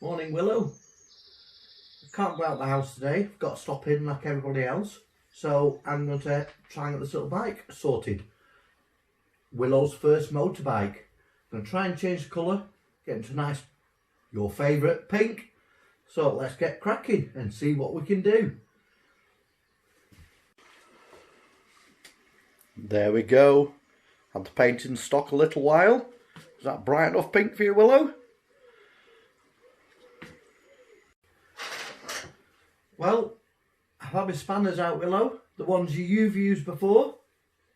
Morning, Willow. I can't go out the house today. I've got to stop in like everybody else. So I'm going to try and get this little bike sorted. Willow's first motorbike. I'm going to try and change the colour, get into nice, your favourite pink. So let's get cracking and see what we can do. There we go. Had the paint in stock a little while. Is that bright enough pink for you, Willow? Well, I've had my spanners out, Willow. The ones you've used before,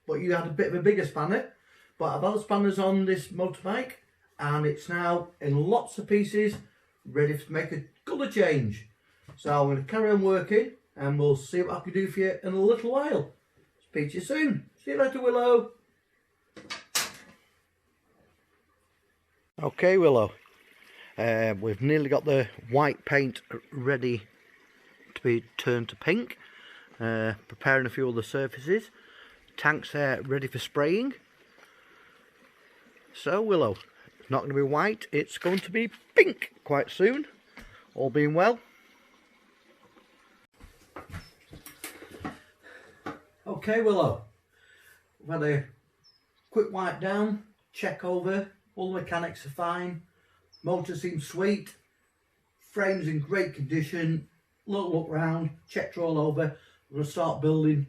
but you had a bit of a bigger spanner. But I've had the spanners on this motorbike, and it's now in lots of pieces, ready to make a colour change. So I'm going to carry on working, and we'll see what I can do for you in a little while. Speak to you soon. See you later, Willow. Okay, Willow. We've nearly got the white paint ready to be turned to pink. Preparing a few other surfaces. Tanks there ready for spraying. So, Willow, it's not going to be white, it's going to be pink quite soon. All being well. Okay, Willow. We've had a quick wipe down, check over. All the mechanics are fine. Motor seems sweet. Frame's in great condition. Look round, checked all over. We're going to start building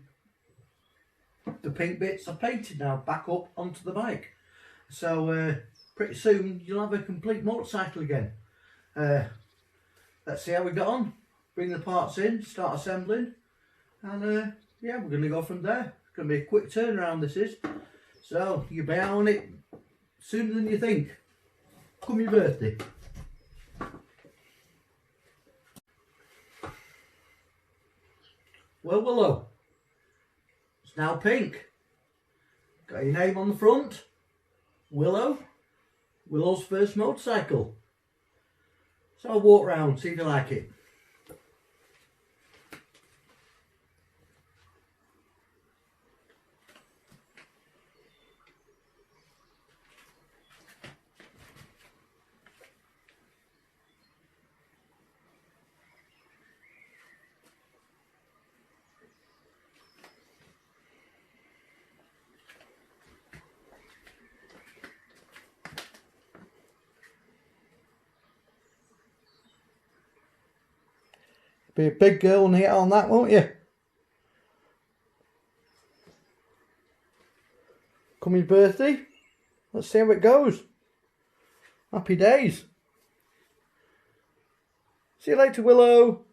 the pink bits. I've painted now back up onto the bike. So pretty soon you'll have a complete motorcycle again. Let's see how we got on. Bring the parts in, start assembling. And yeah, we're going to go from there. It's going to be a quick turnaround, this is. So you'll be out on it sooner than you think. Come your birthday. Well, Willow, it's now pink. Got your name on the front. Willow. Willow's first motorcycle. So I'll walk round, see if you like it. Be a big girl and hit on that, won't you? Come your birthday. Let's see how it goes. Happy days. See you later, Willow.